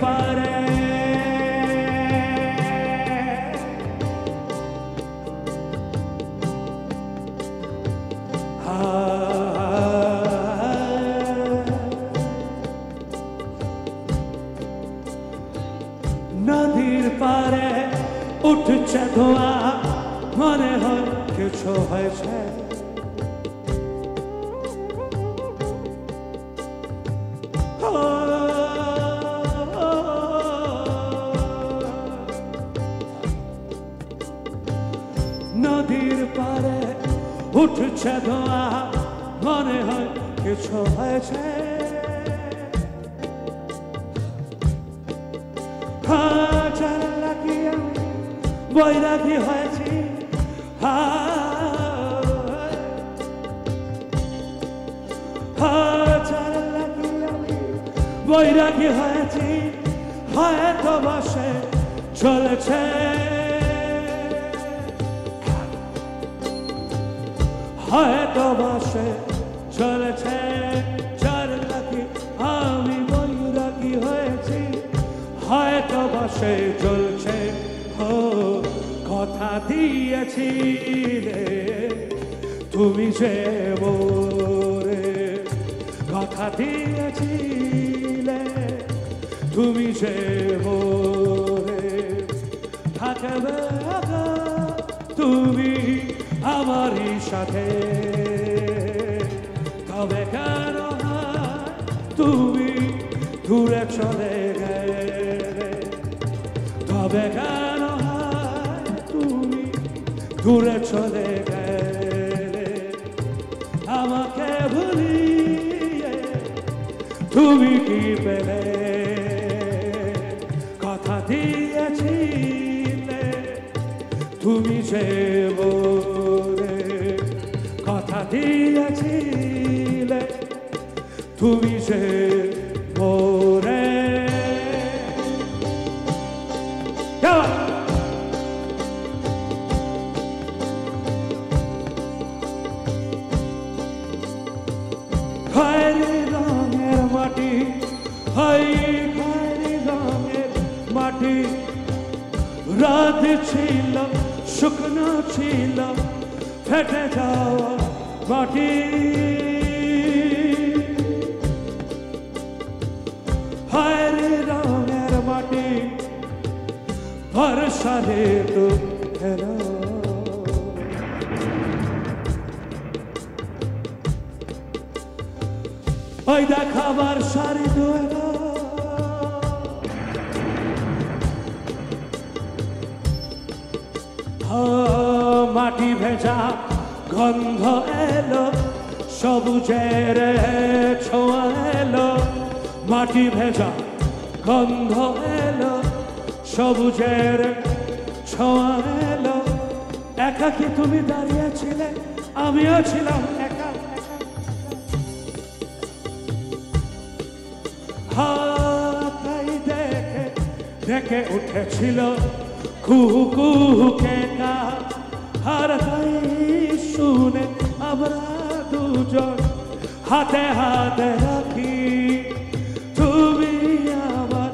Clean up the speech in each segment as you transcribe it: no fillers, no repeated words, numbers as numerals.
পারে নদীর পারে উঠছে ধোঁয়া মনে হয় কিছু হয়েছে নদীর পারে উঠছে ধোঁয়া মনে হয় কিছু হয়েছে বৈরাগী হয়েছি বৈরাগী হয়েছি হয়তো বসে চলেছে হয়তো বসে চলেছে চার লাখি আমি বৈরাগী হয়েছি হয়তো বসে চলছে কথা দিয়েছিলে তুমি যে মোরে কথা দিয়েছিলে তুমি যে মোরে থাকবে তুমি আমারই সাথে তবে কেন তুমি দূরে চলে গেলে তবে কেন তুমি দূরে চলে গেলে আমাকে ভুলিয়ে তুমি কি পেলে কথা দিয়েছিলে তুমি যে মোরে কথা দিয়েছিলে তুমি যে মোরে খয়েরি রঙের মাটি খয়েরি রঙের মাটি রাত ছিল শুকনো ছিল ফেটে যাওয়া মাটি খয়েরি রঙের মাটি বর্ষা ঋতু এলো ওই দেখাবার শাড়ি এলো মাটি ভেজা গন্ধ এলো সবুজের ছোঁয়া এলো মাটি ভেজা গন্ধ এলো সবুজের ছোঁয়া এলো একাকী তুমি দাঁড়িয়েছিলে আমিও ছিলাম একা তাই দেখে দেখে উঠেছিল কুহু কুহু কেকা আর তাই শুনে আমরা দুজন হাতে হাতে রাখি তুমি আমার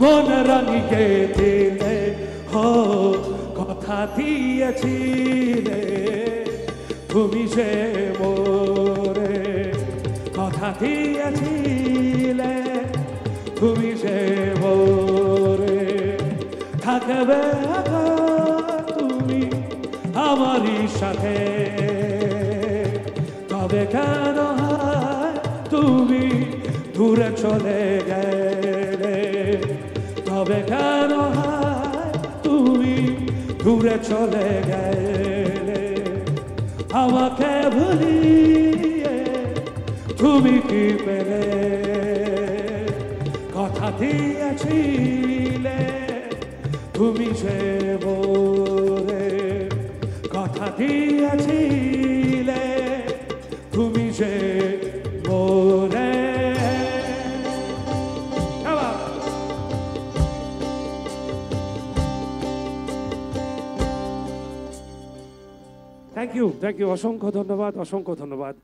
মন রাঙিয়ে দিলে কথা দিয়েছিলে তুমি যে মোরে কথা দিয়েছিলে তুমি যে মোরে থাকবে তুমি আমারই সাথে তবে কেন তুমি দূরে চলে গেলে তবে কেন তুমি দূরে চলে গেলে আমাকে ভুলিয়ে তুমি কি পেলে কথা দিয়েছিলে তুমি যে মোরে কথা দিয়েছিলে তুমি যে মোরে থ্যাংক ইউ অসংখ্য ধন্যবাদ